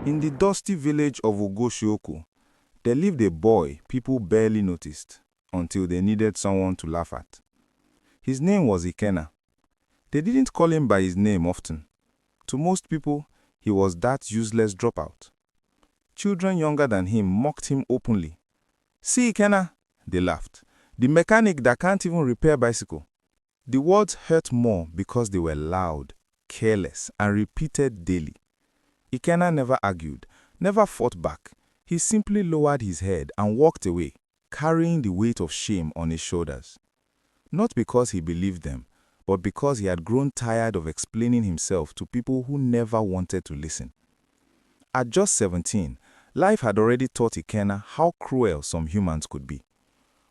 In the dusty village of Ogwashi-Uku, there lived a boy people barely noticed until they needed someone to laugh at. His name was Ikenna. They didn't call him by his name often. To most people, he was that useless dropout. Children younger than him mocked him openly. "See Ikenna," they laughed, "the mechanic that can't even repair bicycle." The words hurt more because they were loud, careless, and repeated daily. Ikenna never argued, never fought back. He simply lowered his head and walked away, carrying the weight of shame on his shoulders. Not because he believed them, but because he had grown tired of explaining himself to people who never wanted to listen. At just 17, life had already taught Ikenna how cruel some humans could be.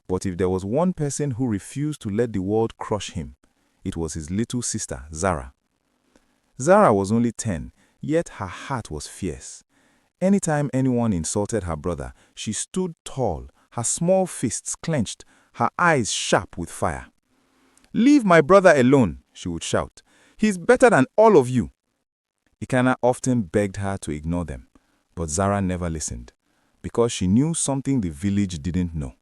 But if there was one person who refused to let the world crush him, it was his little sister, Zara. Zara was only 10, yet her heart was fierce. Anytime anyone insulted her brother, she stood tall, her small fists clenched, her eyes sharp with fire. "Leave my brother alone," she would shout. "He's better than all of you." Ikenna often begged her to ignore them, but Zara never listened, because she knew something the village didn't know.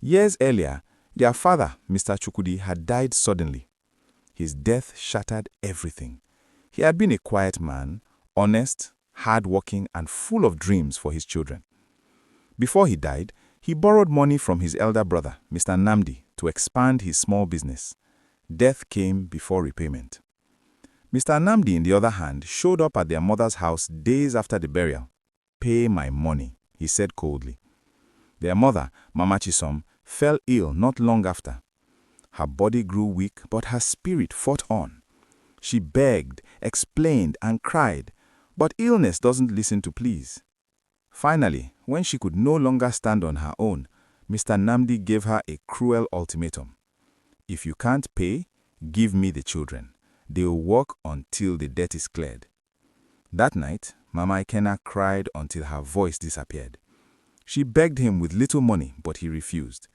Years earlier, their father, Mr. Chukwudi, had died suddenly. His death shattered everything. He had been a quiet man, honest, hard-working, and full of dreams for his children. Before he died, he borrowed money from his elder brother, Mr. Namdi, to expand his small business. Death came before repayment. Mr. Namdi, on the other hand, showed up at their mother's house days after the burial. "Pay my money," he said coldly. Their mother, Mama Chisom, fell ill not long after. Her body grew weak, but her spirit fought on. She begged, explained, and cried, but illness doesn't listen to pleas. Finally, when she could no longer stand on her own, Mr. Namdi gave her a cruel ultimatum. "If you can't pay, give me the children. They will work until the debt is cleared." That night, Mama Ikenna cried until her voice disappeared. She begged him with little money, but he refused.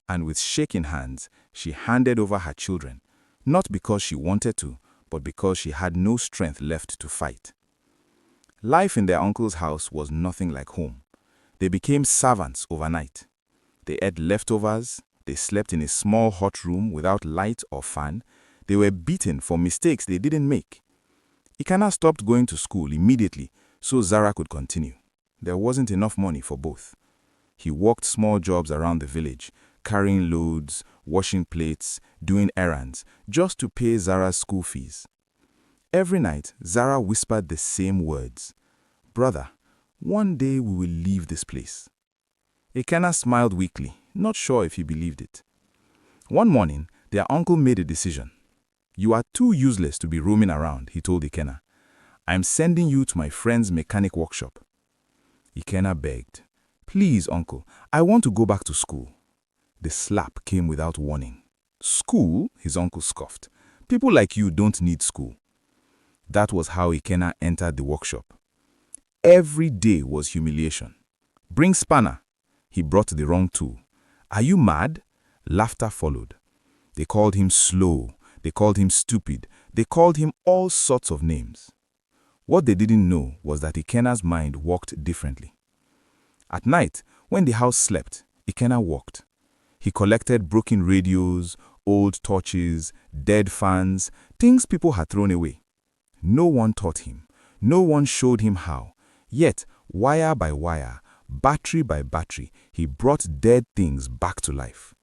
And with shaking hands, she handed over her children, not because she wanted to, but because she had no strength left to fight. Life in their uncle's house was nothing like home. They became servants overnight. They ate leftovers, they slept in a small hot room without light or fan, they were beaten for mistakes they didn't make. Ikenna stopped going to school immediately so Zara could continue. There wasn't enough money for both. He worked small jobs around the village, carrying loads, washing plates, doing errands, just to pay Zara's school fees. Every night, Zara whispered the same words. "Brother, one day we will leave this place." Ikenna smiled weakly, not sure if he believed it. One morning, their uncle made a decision. "You are too useless to be roaming around," he told Ikenna. "I'm sending you to my friend's mechanic workshop." Ikenna begged, "Please, uncle, I want to go back to school." The slap came without warning. "School?" his uncle scoffed. "People like you don't need school." That was how Ikenna entered the workshop. Every day was humiliation. "Bring spanner." He brought the wrong tool. "Are you mad?" Laughter followed. They called him slow. They called him stupid. They called him all sorts of names. What they didn't know was that Ikenna's mind worked differently. At night, when the house slept, Ikenna worked. He collected broken radios, old torches, dead fans, things people had thrown away. No one taught him. No one showed him how. Yet, wire by wire, battery by battery, he brought dead things back to life.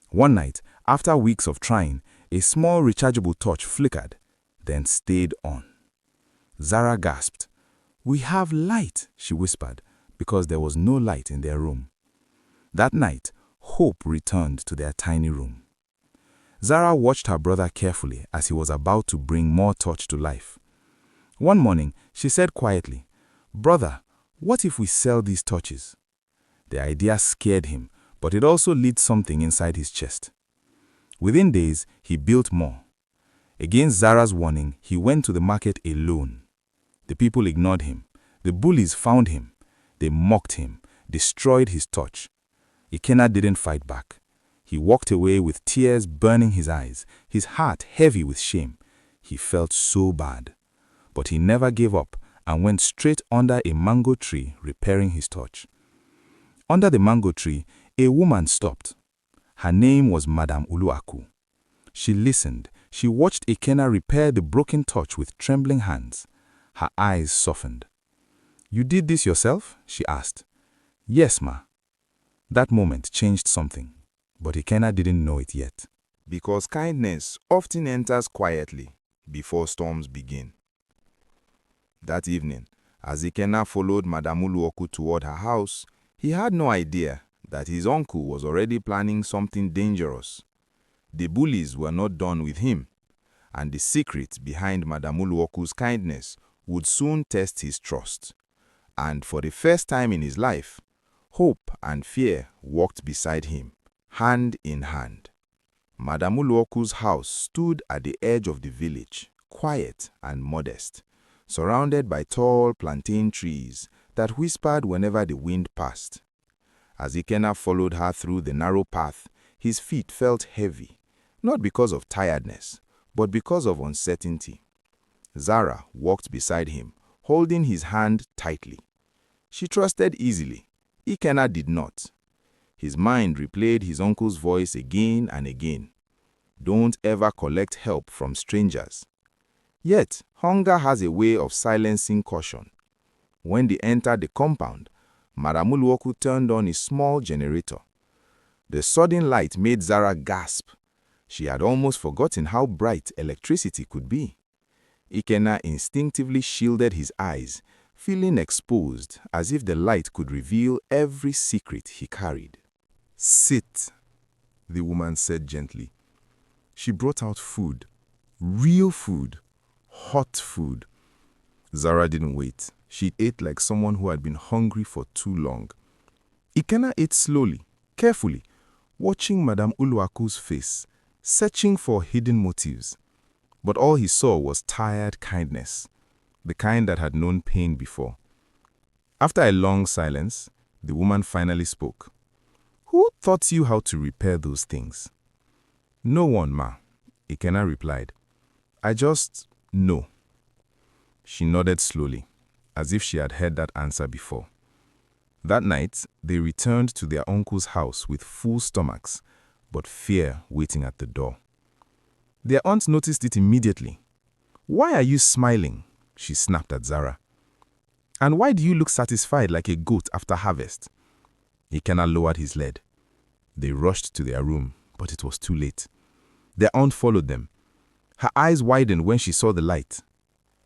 One night, after weeks of trying, a small rechargeable torch flickered, then stayed on. Zara gasped. "We have light," she whispered, because there was no light in their room. That night, hope returned to their tiny room. Zara watched her brother carefully as he was about to bring more torch to life. One morning, she said quietly, "Brother, what if we sell these torches?" The idea scared him, but it also lit something inside his chest. Within days, he built more. Against Zara's warning, he went to the market alone. The people ignored him. The bullies found him. They mocked him, destroyed his torch. Ikenna didn't fight back. He walked away with tears burning his eyes, his heart heavy with shame. He felt so bad. But he never gave up, and went straight under a mango tree, repairing his torch. Under the mango tree, a woman stopped. Her name was Madam Uluaku. She listened. She watched Ikenna repair the broken torch with trembling hands. Her eyes softened. "You did this yourself?" she asked. "Yes, ma." That moment changed something, but Ikenna didn't know it yet. Because kindness often enters quietly before storms begin. That evening, as Ikenna followed Madam Uluoku toward her house, he had no idea that his uncle was already planning something dangerous. The bullies were not done with him, and the secret behind Madam Uluoku's kindness would soon test his trust. And for the first time in his life, hope and fear walked beside him, hand in hand. Madam Uluoku's house stood at the edge of the village, quiet and modest, surrounded by tall plantain trees that whispered whenever the wind passed. As Ikenna followed her through the narrow path, his feet felt heavy, not because of tiredness, but because of uncertainty. Zara walked beside him, holding his hand tightly. She trusted easily. Ikenna did not. His mind replayed his uncle's voice again and again. Don't ever collect help from strangers. Yet, hunger has a way of silencing caution. When they entered the compound, Madam Uluoku turned on a small generator. The sudden light made Zara gasp. She had almost forgotten how bright electricity could be. Ikenna instinctively shielded his eyes, feeling exposed as if the light could reveal every secret he carried. "Sit," the woman said gently. She brought out food, real food, hot food. Zara didn't wait. She ate like someone who had been hungry for too long. Ikenna ate slowly, carefully, watching Madam Uluaku's face, searching for hidden motives. But all he saw was tired kindness, the kind that had known pain before. After a long silence, the woman finally spoke. "Who taught you how to repair those things?" "No one, ma," Ikenna replied. "I just know." She nodded slowly, as if she had heard that answer before. That night, they returned to their uncle's house with full stomachs, but fear waiting at the door. Their aunt noticed it immediately. "Why are you smiling?" she snapped at Zara. "And why do you look satisfied like a goat after harvest?" Ikenna lowered his lead. They rushed to their room, but it was too late. Their aunt followed them. Her eyes widened when she saw the light.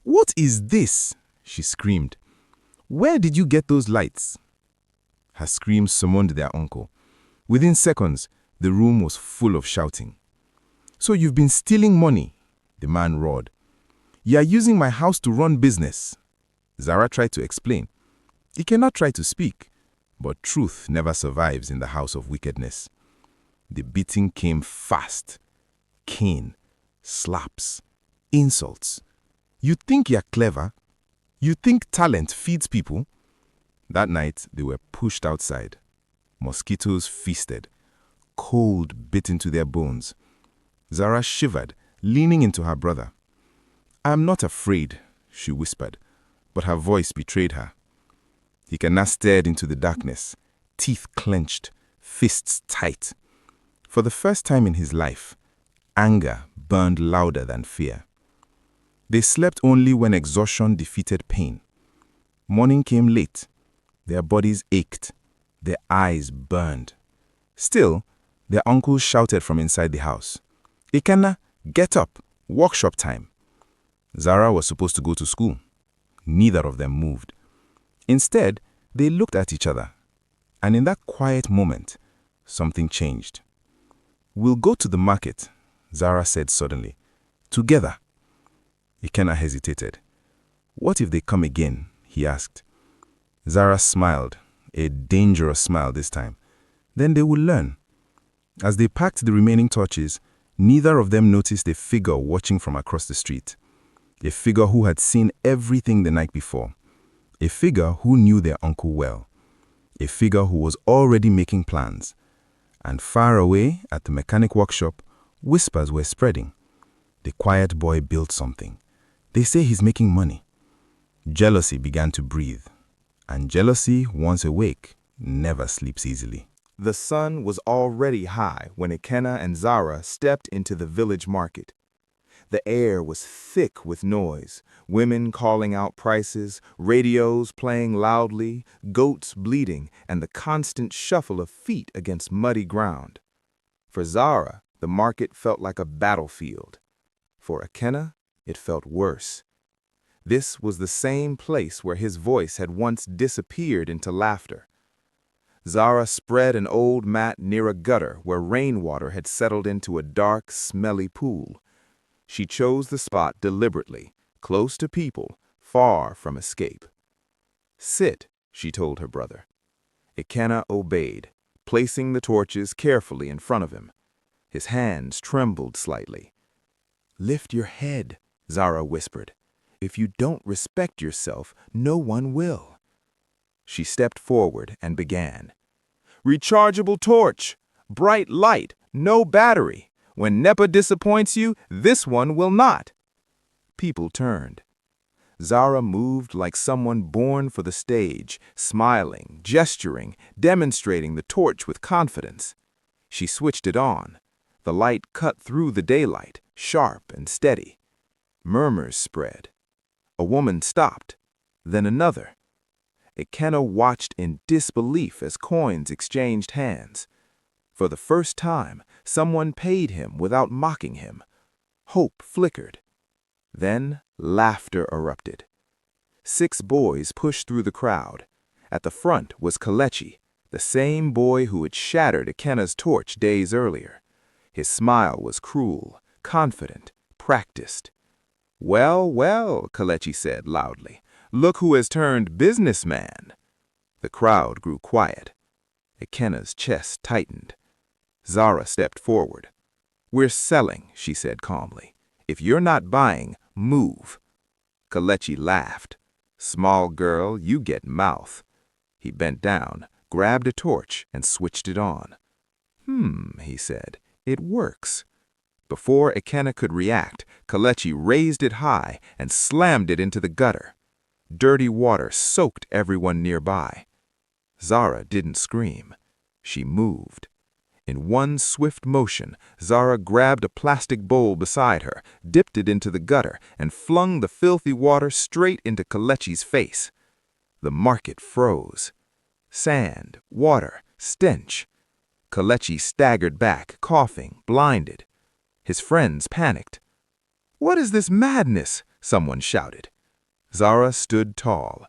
"What is this?" she screamed. "Where did you get those lights?" Her scream summoned their uncle. Within seconds, the room was full of shouting. "So you've been stealing money?" the man roared. "You are using my house to run business." Zara tried to explain. Ikenna tried to speak, but truth never survives in the house of wickedness. The beating came fast. Cane, slaps, insults. "You think you're clever? You think talent feeds people?" That night, they were pushed outside. Mosquitoes feasted. Cold bit into their bones. Zara shivered, leaning into her brother. "I'm not afraid," she whispered, but her voice betrayed her. Ikenna stared into the darkness, teeth clenched, fists tight. For the first time in his life, anger burned louder than fear. They slept only when exhaustion defeated pain. Morning came late. Their bodies ached. Their eyes burned. Still, their uncle shouted from inside the house, "Ikenna, get up, workshop time." Zara was supposed to go to school. Neither of them moved. Instead, they looked at each other. And in that quiet moment, something changed. "We'll go to the market," Zara said suddenly. "Together." Ikenna hesitated. "What if they come again?" he asked. Zara smiled, a dangerous smile this time. Then they would learn. As they packed the remaining torches, neither of them noticed a figure watching from across the street. A figure who had seen everything the night before. A figure who knew their uncle well. A figure who was already making plans. And far away at the mechanic workshop, whispers were spreading. The quiet boy built something. They say he's making money. Jealousy began to breathe, and jealousy, once awake, never sleeps easily. The sun was already high when Ikenna and Zara stepped into the village market. The air was thick with noise, women calling out prices, radios playing loudly, goats bleating, and the constant shuffle of feet against muddy ground. For Zara, the market felt like a battlefield. For Ikenna, it felt worse. This was the same place where his voice had once disappeared into laughter. Zara spread an old mat near a gutter where rainwater had settled into a dark, smelly pool. She chose the spot deliberately, close to people, far from escape. "Sit," she told her brother. Ikenna obeyed, placing the torches carefully in front of him. His hands trembled slightly. "Lift your head," Zara whispered. "If you don't respect yourself, no one will." She stepped forward and began. "Rechargeable torch, bright light, no battery. When NEPA disappoints you, this one will not." People turned. Zara moved like someone born for the stage, smiling, gesturing, demonstrating the torch with confidence. She switched it on. The light cut through the daylight, sharp and steady. Murmurs spread. A woman stopped, then another. Ikenna watched in disbelief as coins exchanged hands. For the first time, someone paid him without mocking him. Hope flickered. Then laughter erupted. 6 boys pushed through the crowd. At the front was Kelechi, the same boy who had shattered Ikenna's torch days earlier. His smile was cruel, confident, practiced. "Well, well," Kelechi said loudly, "look who has turned businessman." The crowd grew quiet. Ikenna's chest tightened. Zara stepped forward. "We're selling," she said calmly. "If you're not buying, move." Kelechi laughed. "Small girl, you get mouth." He bent down, grabbed a torch, and switched it on. He said, "it works." Before Ikenna could react, Kelechi raised it high and slammed it into the gutter. Dirty water soaked everyone nearby. Zara didn't scream. She moved. In one swift motion, Zara grabbed a plastic bowl beside her, dipped it into the gutter, and flung the filthy water straight into Kelechi's face. The market froze. Sand, water, stench. Kelechi staggered back, coughing, blinded. His friends panicked. "What is this madness?" someone shouted. Zara stood tall.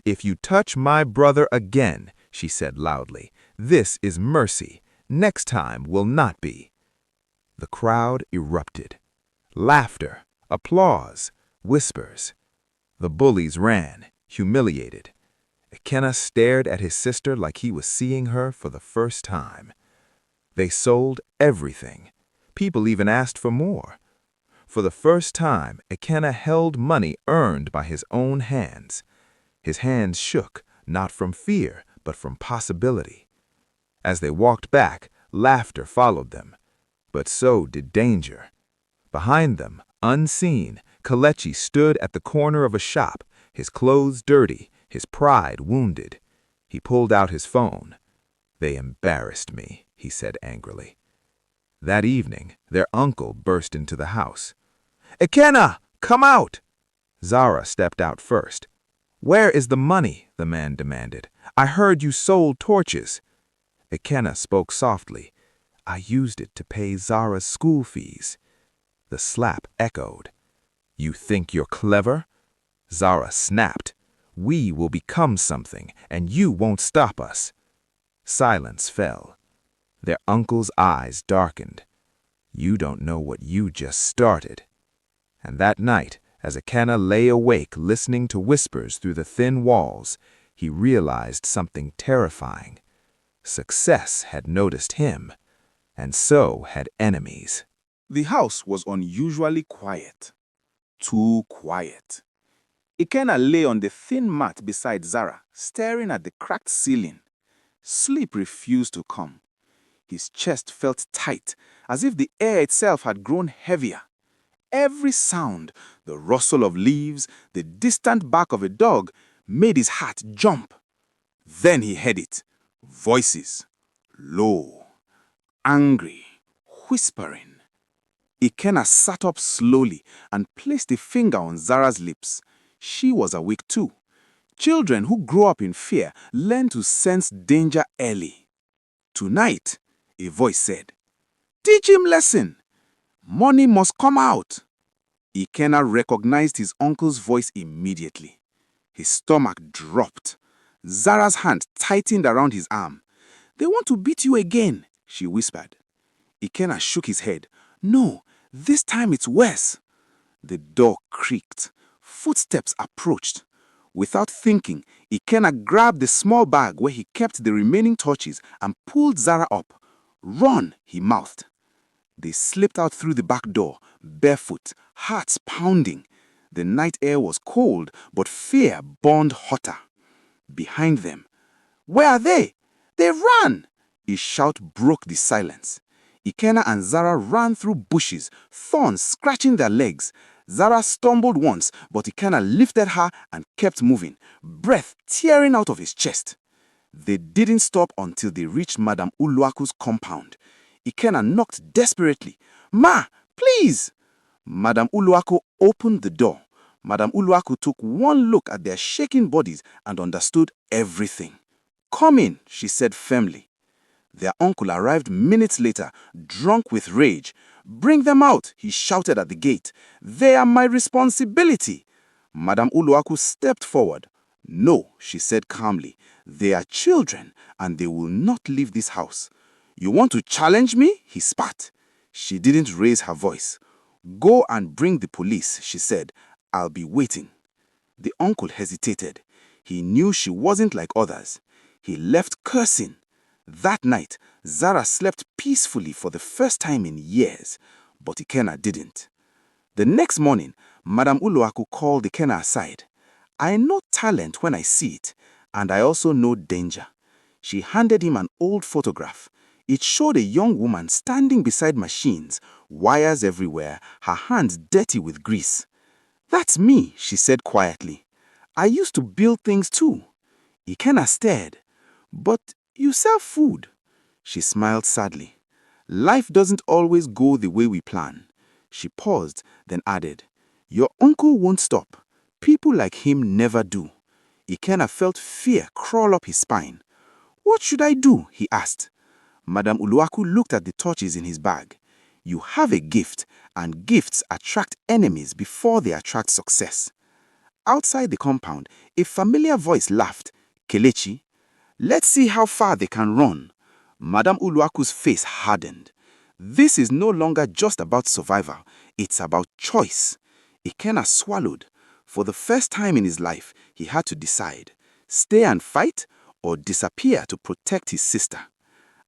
"If you touch my brother again," she said loudly, "this is mercy. Next time will not be." The crowd erupted. Laughter, applause, whispers. The bullies ran, humiliated. Ikenna stared at his sister like he was seeing her for the first time. They sold everything. People even asked for more. For the first time, Ikenna held money earned by his own hands. His hands shook, not from fear, but from possibility. As they walked back, laughter followed them. But so did danger. Behind them, unseen, Kelechi stood at the corner of a shop, his clothes dirty, his pride wounded. He pulled out his phone. "They embarrassed me," he said angrily. That evening, their uncle burst into the house. "Ikenna, come out!" Zara stepped out first. "Where is the money?" the man demanded. "I heard you sold torches." Ikenna spoke softly. "I used it to pay Zara's school fees." The slap echoed. "You think you're clever?" Zara snapped. "We will become something, and you won't stop us." Silence fell. Their uncle's eyes darkened. "You don't know what you just started." And that night, as Ikenna lay awake listening to whispers through the thin walls, he realized something terrifying. Success had noticed him, and so had enemies. The house was unusually quiet. Too quiet. Ikenna lay on the thin mat beside Zara, staring at the cracked ceiling. Sleep refused to come. His chest felt tight, as if the air itself had grown heavier. Every sound, the rustle of leaves, the distant bark of a dog, made his heart jump. Then he heard it. Voices. Low. Angry. Whispering. Ikenna sat up slowly and placed a finger on Zara's lips. She was awake too. Children who grow up in fear learn to sense danger early. Tonight, a voice said, "Teach him lesson. Money must come out." Ikenna recognized his uncle's voice immediately. His stomach dropped. Zara's hand tightened around his arm. "They want to beat you again," she whispered. Ikenna shook his head. "No, this time it's worse." The door creaked. Footsteps approached. Without thinking, Ikenna grabbed the small bag where he kept the remaining torches and pulled Zara up. "Run," he mouthed. They slipped out through the back door, barefoot, hearts pounding. The night air was cold, but fear burned hotter. Behind them, "Where are they? They ran!" A shout broke the silence. Ikenna and Zara ran through bushes, thorns scratching their legs. Zara stumbled once, but Ikenna lifted her and kept moving, breath tearing out of his chest. They didn't stop until they reached Madame Uluaku's compound. Ikenna knocked desperately. "Ma, please!" Madame Uluaku opened the door. Madame Uluaku took one look at their shaking bodies and understood everything. "Come in," she said firmly. Their uncle arrived minutes later, drunk with rage. "Bring them out," he shouted at the gate. "They are my responsibility." Madame Uluaku stepped forward. "No," she said calmly. "They are children, and they will not leave this house." "You want to challenge me?" he spat. She didn't raise her voice. "Go and bring the police," she said. "I'll be waiting." The uncle hesitated. He knew she wasn't like others. He left cursing. That night, Zara slept peacefully for the first time in years, but Ikenna didn't. The next morning, Madame Uluaku called Ikenna aside. "I know talent when I see it, and I also know danger." She handed him an old photograph. It showed a young woman standing beside machines, wires everywhere, her hands dirty with grease. "That's me," she said quietly. "I used to build things too." Ikenna stared. "But you sell food." She smiled sadly. "Life doesn't always go the way we plan." She paused, then added, "Your uncle won't stop. People like him never do." Ikenna felt fear crawl up his spine. "What should I do?" he asked. Madame Uluaku looked at the torches in his bag. "You have a gift, and gifts attract enemies before they attract success." Outside the compound, a familiar voice laughed. "Kelechi, let's see how far they can run." Madame Uluaku's face hardened. This is no longer just about survival. It's about choice. Ikenna swallowed. For the first time in his life, he had to decide. Stay and fight or disappear to protect his sister.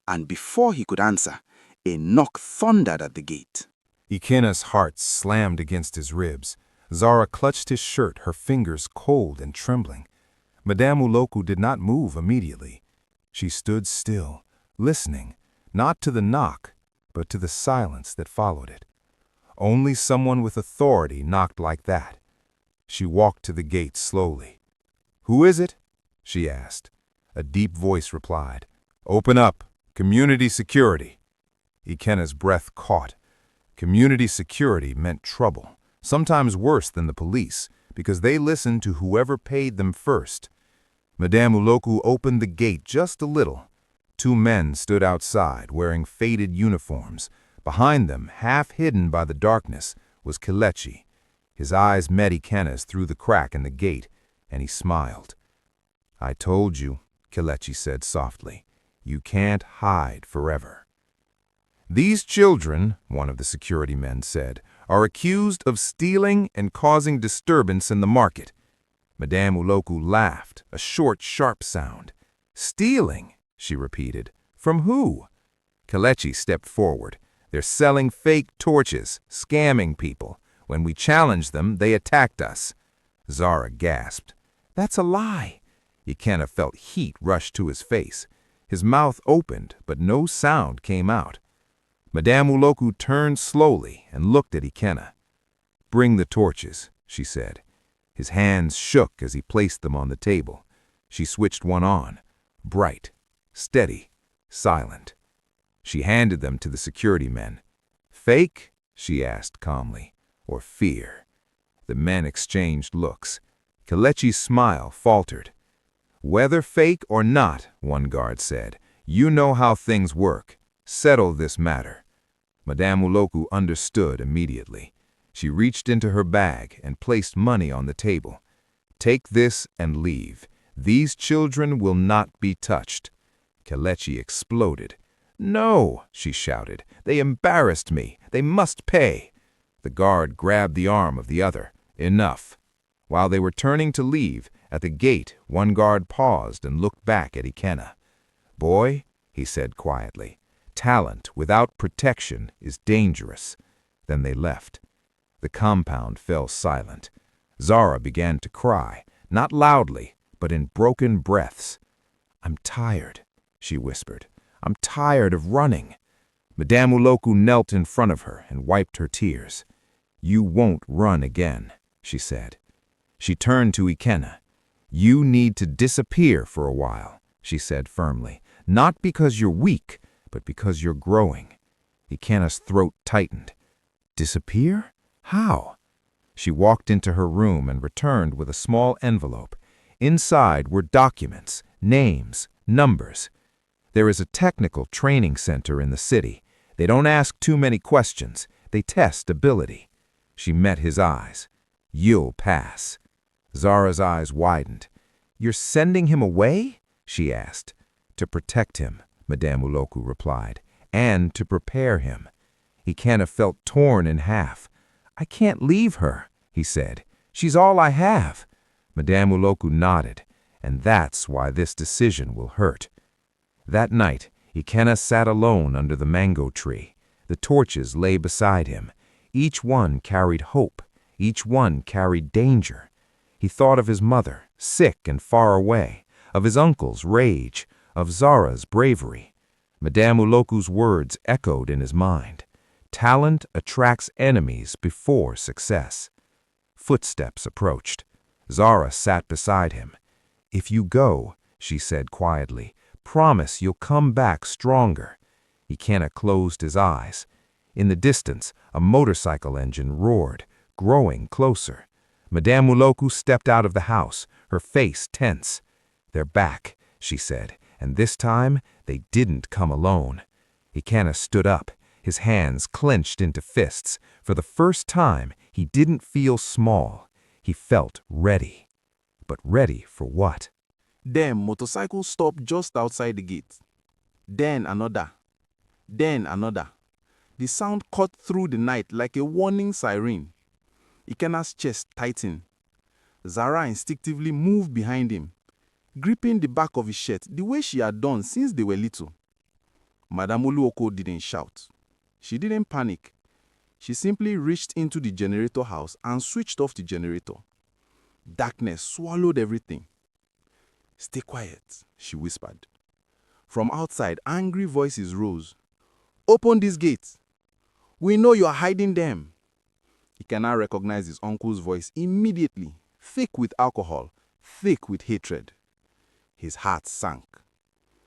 And before he could answer, a knock thundered at the gate. Ikenna's heart slammed against his ribs. Zara clutched his shirt, her fingers cold and trembling. Madame Uluaku did not move immediately. She stood still, listening, not to the knock, but to the silence that followed it. Only someone with authority knocked like that. She walked to the gate slowly. "Who is it?" she asked. A deep voice replied, "Open up. Community security." Ikenna's breath caught. Community security meant trouble, sometimes worse than the police, because they listened to whoever paid them first. Madame Uluaku opened the gate just a little. Two men stood outside, wearing faded uniforms. Behind them, half hidden by the darkness, was Kelechi. His eyes met Ikenna's through the crack in the gate, and he smiled. "I told you," Kelechi said softly. "You can't hide forever." "These children," one of the security men said, "are accused of stealing and causing disturbance in the market." Madame Uluaku laughed, a short, sharp sound. "Stealing?" she repeated. "From who?" Kelechi stepped forward. "They're selling fake torches, scamming people. When we challenged them, they attacked us." Zara gasped. "That's a lie." Ikenna felt heat rush to his face. His mouth opened, but no sound came out. Madame Uluaku turned slowly and looked at Ikenna. "Bring the torches," she said. His hands shook as he placed them on the table. She switched one on, bright, steady, silent. She handed them to the security men. "Fake?" she asked calmly, "or fear?" The men exchanged looks. Kelechi's smile faltered. "Whether fake or not," one guard said, "you know how things work. Settle this matter." Madame Uloku understood immediately. She reached into her bag and placed money on the table. "Take this and leave. These children will not be touched." Kelechi exploded. "No," she shouted. "They embarrassed me. They must pay." The guard grabbed the arm of the other. "Enough." While they were turning to leave, at the gate, one guard paused and looked back at Ikenna. "Boy," he said quietly, "talent without protection is dangerous." Then they left. The compound fell silent. Zara began to cry, not loudly, but in broken breaths. "I'm tired," she whispered. "I'm tired of running." Madame Uloku knelt in front of her and wiped her tears. "You won't run again," she said. She turned to Ikenna. "You need to disappear for a while," she said firmly. "Not because you're weak, but because you're growing." Ikenna's throat tightened. "Disappear? How?" She walked into her room and returned with a small envelope. Inside were documents, names, numbers. "There is a technical training center in the city. They don't ask too many questions. They test ability." She met his eyes. "You'll pass." Zara's eyes widened. "You're sending him away?" she asked. "To protect him," Madame Uloku replied, "and to prepare him." Ikenna felt torn in half. "I can't leave her," he said. "She's all I have." Madame Uloku nodded. "And that's why this decision will hurt." That night, Ikenna sat alone under the mango tree. The torches lay beside him. Each one carried hope. Each one carried danger. He thought of his mother, sick and far away, of his uncle's rage, of Zara's bravery. Madame Uloku's words echoed in his mind. Talent attracts enemies before success. Footsteps approached. Zara sat beside him. "If you go," she said quietly, "promise you'll come back stronger." Ikenna closed his eyes. In the distance, a motorcycle engine roared, growing closer. Madame Uloku stepped out of the house, her face tense. "They're back," she said, "and this time they didn't come alone." Ikenna stood up, his hands clenched into fists. For the first time, he didn't feel small. He felt ready. But ready for what? Then motorcycle stopped just outside the gate. Then another. Then another. The sound cut through the night like a warning siren. Ikenna's chest tightened. Zara instinctively moved behind him, gripping the back of his shirt the way she had done since they were little. Madame Uloku didn't shout. She didn't panic. She simply reached into the generator house and switched off the generator. Darkness swallowed everything. "Stay quiet," she whispered. From outside, angry voices rose. "Open this gate. We know you are hiding them." Ikenna recognized his uncle's voice immediately, thick with alcohol, thick with hatred. His heart sank.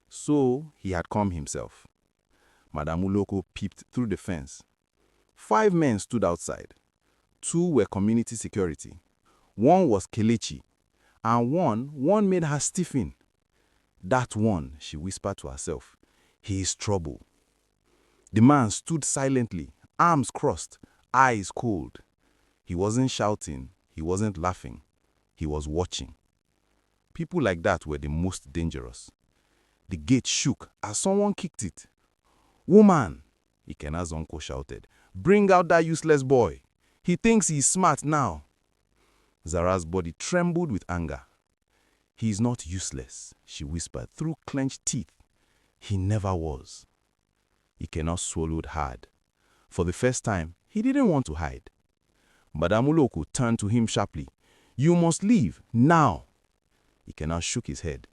So he had come himself. Madame Uloku peeped through the fence. 5 men stood outside. 2 were community security. 1 was Kelechi, and one made her stiffen. "That one," she whispered to herself, "he is trouble." The man stood silently, arms crossed, eyes cold. He wasn't shouting, he wasn't laughing, he was watching. People like that were the most dangerous. The gate shook as someone kicked it. "Woman," Ikenna's uncle shouted, "bring out that useless boy. He thinks he's smart now." Zara's body trembled with anger. "He is not useless," she whispered through clenched teeth. "He never was." Ikenna swallowed hard. For the first time, he didn't want to hide. Madame Uloku turned to him sharply. "You must leave, now." Ikenna shook his head.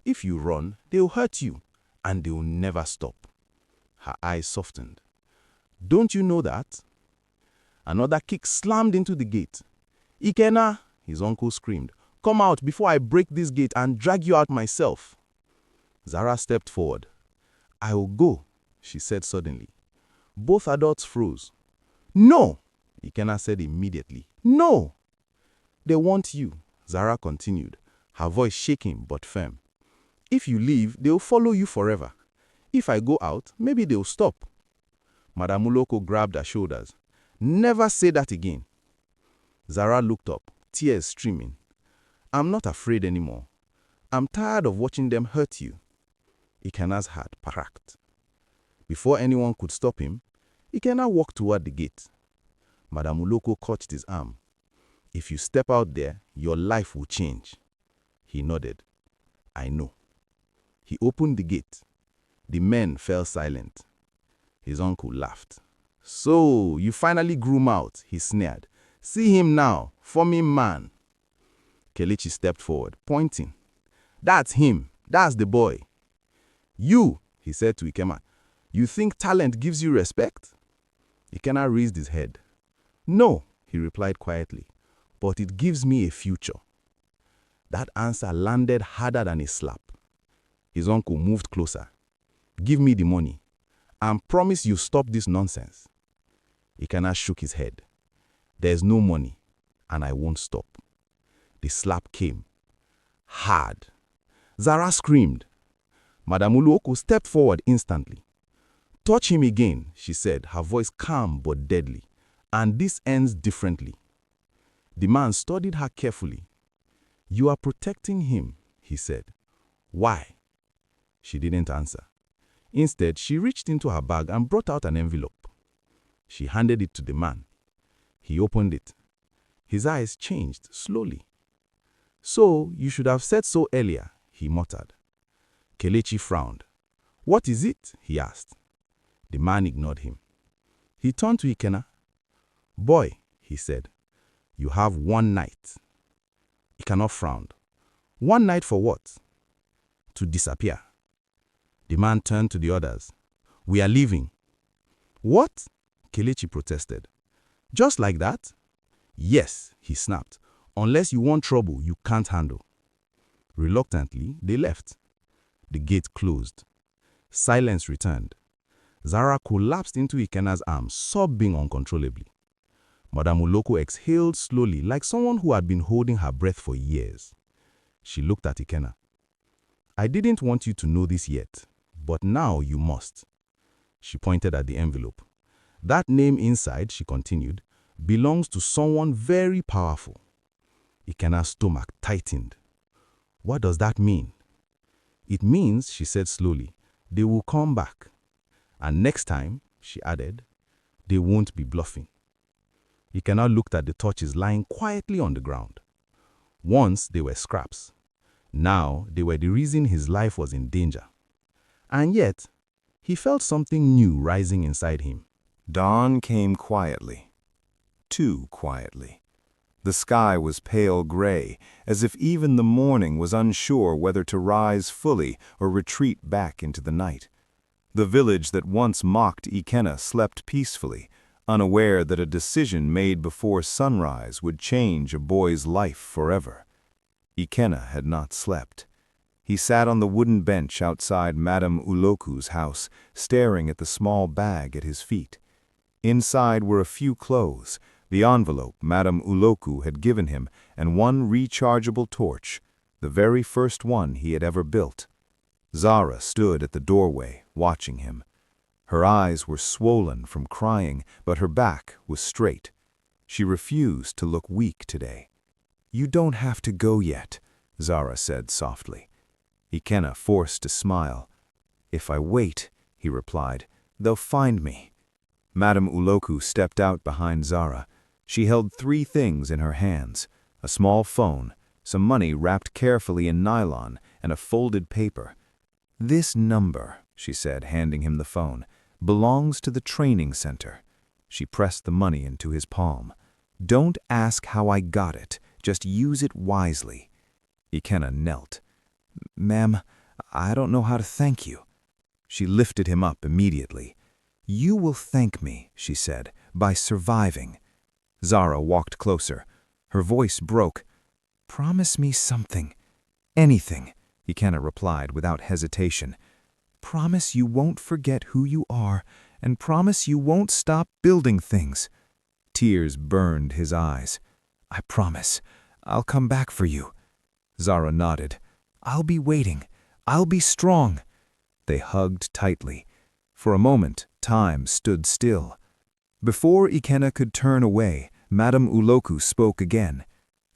"If you run, they'll hurt you, and they'll never stop." Her eyes softened. "Don't you know that?" Another kick slammed into the gate. "Ikenna," his uncle screamed, "come out before I break this gate and drag you out myself." Zara stepped forward. "I will go," she said suddenly. Both adults froze. "No," Ikenna said immediately. "No." "They want you," Zara continued, her voice shaking but firm. "If you leave, they'll follow you forever. If I go out, maybe they'll stop." Madam Uloko grabbed her shoulders. "Never say that again." Zara looked up, tears streaming. "I'm not afraid anymore. I'm tired of watching them hurt you." Ikenna's heart cracked. Before anyone could stop him, Ikenna walked toward the gate. Madam Uloko clutched his arm. "If you step out there, your life will change." He nodded. "I know." He opened the gate. The men fell silent. His uncle laughed. "So, you finally grew him out," he sneered. "See him now, forming man." Kelechi stepped forward, pointing. "That's him. That's the boy." "You," he said to Ikenna, "you think talent gives you respect?" Ikenna raised his head. "No," he replied quietly, "but it gives me a future." That answer landed harder than a slap. His uncle moved closer. "Give me the money, and promise you stop this nonsense." Ikenna shook his head. "There's no money, and I won't stop." The slap came. Hard. Zara screamed. Madam Uluoku stepped forward instantly. "Touch him again," she said, her voice calm but deadly. "And this ends differently." The man studied her carefully. "You are protecting him," he said. "Why?" She didn't answer. Instead, she reached into her bag and brought out an envelope. She handed it to the man. He opened it. His eyes changed slowly. "So, you should have said so earlier," he muttered. Kelechi frowned. "What is it?" he asked. The man ignored him. He turned to Ikenna. "Boy," he said, "you have one night." Ikenna frowned. "One night for what?" "To disappear." The man turned to the others. "We are leaving." "What?" Kelechi protested. "Just like that?" "Yes," he snapped. "Unless you want trouble you can't handle." Reluctantly, they left. The gate closed. Silence returned. Zara collapsed into Ikenna's arms, sobbing uncontrollably. Madam Uloko exhaled slowly, like someone who had been holding her breath for years. She looked at Ikenna. "I didn't want you to know this yet, but now you must." She pointed at the envelope. "That name inside," she continued, "belongs to someone very powerful." Ikenna's stomach tightened. "What does that mean?" "It means," she said slowly, "they will come back. And next time," she added, "they won't be bluffing." Ikenna looked at the torches lying quietly on the ground. Once they were scraps. Now they were the reason his life was in danger. And yet, he felt something new rising inside him. Dawn came quietly. Too quietly. The sky was pale gray, as if even the morning was unsure whether to rise fully or retreat back into the night. The village that once mocked Ikenna slept peacefully, unaware that a decision made before sunrise would change a boy's life forever. Ikenna had not slept. He sat on the wooden bench outside Madam Uloku's house, staring at the small bag at his feet. Inside were a few clothes, the envelope Madam Uloku had given him, and one rechargeable torch, the very first one he had ever built. Zara stood at the doorway, watching him. Her eyes were swollen from crying, but her back was straight. She refused to look weak today. "You don't have to go yet," Zara said softly. Ikenna forced a smile. "If I wait," he replied, "they'll find me." Madam Uloku stepped out behind Zara. She held 3 things in her hands: a small phone, some money wrapped carefully in nylon, and a folded paper. "This number," she said, handing him the phone, "belongs to the training center." She pressed the money into his palm. "Don't ask how I got it, just use it wisely." Ikenna knelt. "Ma'am, I don't know how to thank you." She lifted him up immediately. "You will thank me," she said, "by surviving. Zara walked closer. Her voice broke. "Promise me something. Anything," Ikenna replied without hesitation. "Promise you won't forget who you are, and promise you won't stop building things." Tears burned his eyes. "I promise. I'll come back for you." Zara nodded. "I'll be waiting. I'll be strong." They hugged tightly. For a moment, time stood still. Before Ikenna could turn away, Madame Uloku spoke again.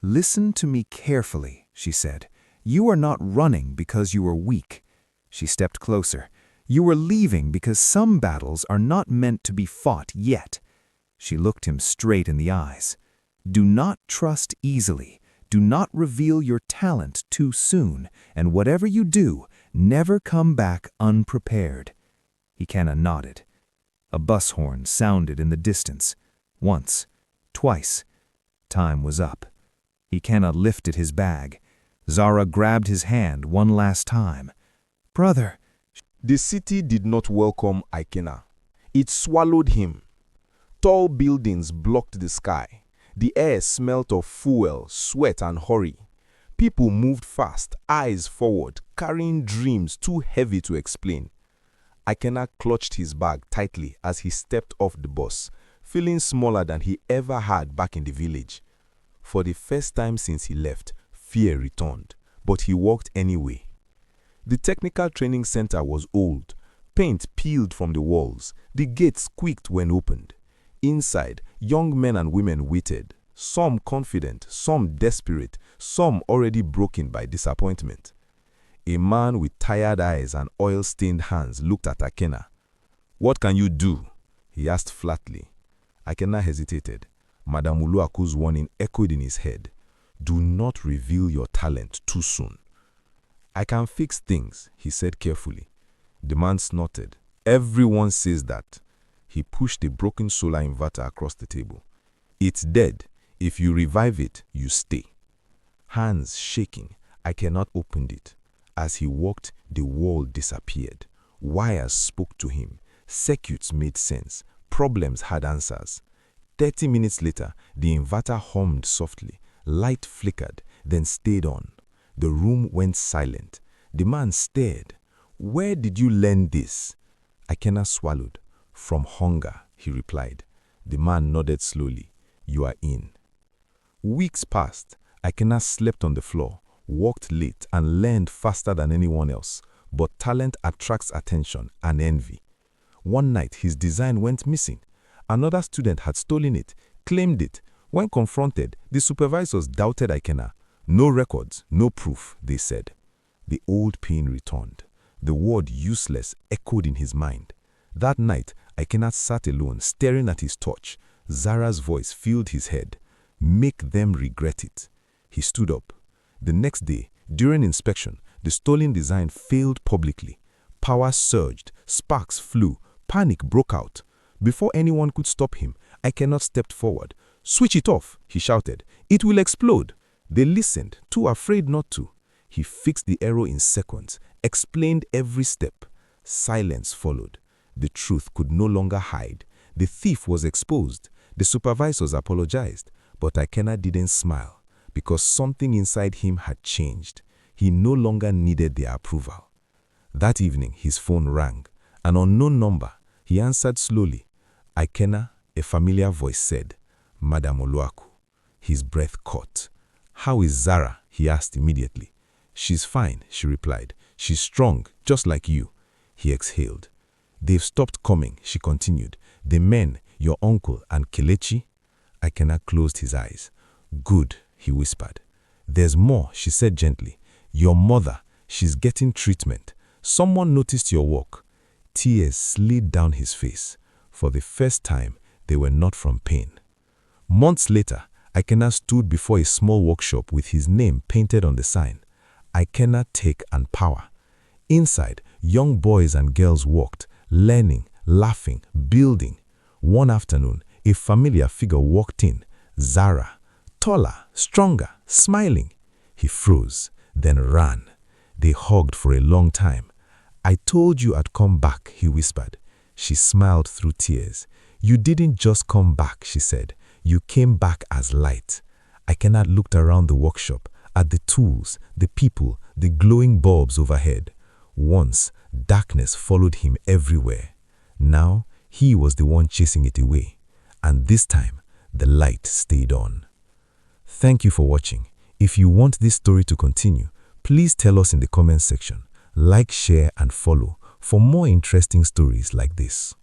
"Listen to me carefully," she said. "You are not running because you are weak." She stepped closer. "You are leaving because some battles are not meant to be fought yet." She looked him straight in the eyes. "Do not trust easily. Do not reveal your talent too soon, and whatever you do, never come back unprepared." Ikenna nodded. A bus horn sounded in the distance. Once, twice. Time was up. Ikenna lifted his bag. Zara grabbed his hand one last time. "Brother." The city did not welcome Ikenna. It swallowed him. Tall buildings blocked the sky. The air smelt of fuel, sweat, and hurry. People moved fast, eyes forward, carrying dreams too heavy to explain. Ikenna clutched his bag tightly as he stepped off the bus, feeling smaller than he ever had back in the village. For the first time since he left, fear returned, but he walked anyway. The technical training center was old. Paint peeled from the walls. The gate squeaked when opened. Inside, young men and women waited, some confident, some desperate, some already broken by disappointment. A man with tired eyes and oil-stained hands looked at Ikenna. "What can you do?" he asked flatly. Ikenna hesitated. Madame Uluaku's warning echoed in his head. "Do not reveal your talent too soon." "I can fix things," he said carefully. The man snorted. "Everyone says that." He pushed a broken solar inverter across the table. "It's dead. If you revive it, you stay." Hands shaking, Ikenna opened it. As he walked, the wall disappeared. Wires spoke to him. Circuits made sense. Problems had answers. 30 minutes later, the inverter hummed softly. Light flickered, then stayed on. The room went silent. The man stared. "Where did you learn this?" Ikenna swallowed. "From hunger," he replied. The man nodded slowly. "You are in." Weeks passed. Ikenna slept on the floor, worked late, and learned faster than anyone else. But talent attracts attention and envy. One night, his design went missing. Another student had stolen it, claimed it. When confronted, the supervisors doubted Ikenna. "No records, no proof," they said. The old pain returned. The word useless echoed in his mind. That night, Ikenna sat alone, staring at his torch. Zara's voice filled his head. "Make them regret it." He stood up. The next day, during inspection, the stolen design failed publicly. Power surged, sparks flew, panic broke out. Before anyone could stop him, Ikenna stepped forward. "Switch it off," he shouted. "It will explode." They listened, too afraid not to. He fixed the arrow in seconds, explained every step. Silence followed. The truth could no longer hide. The thief was exposed. The supervisors apologized, but Ikenna didn't smile, because something inside him had changed. He no longer needed their approval. That evening, his phone rang. An unknown number. He answered slowly. "Ikenna," a familiar voice said. "Madame Uluaku." His breath caught. "How is Zara?" he asked immediately. "She's fine," she replied. "She's strong, just like you." He exhaled. "They've stopped coming," she continued. "The men, your uncle and Kelechi." Ikenna closed his eyes. "Good," he whispered. "There's more," she said gently. "Your mother, she's getting treatment. Someone noticed your work." Tears slid down his face. For the first time, they were not from pain. Months later, Ikenna stood before a small workshop with his name painted on the sign. Ikenna Tech and Power. Inside, young boys and girls walked, learning, laughing, building. One afternoon, a familiar figure walked in. Zara. Taller, stronger, smiling. He froze, then ran. They hugged for a long time. "I told you I'd come back," he whispered. She smiled through tears. "You didn't just come back," she said. You came back as light. Ikenna looked around the workshop, at the tools, the people, the glowing bulbs overhead. Once, darkness followed him everywhere. Now, he was the one chasing it away. And this time, the light stayed on. Thank you for watching. If you want this story to continue, please tell us in the comments section. Like, share, and follow for more interesting stories like this.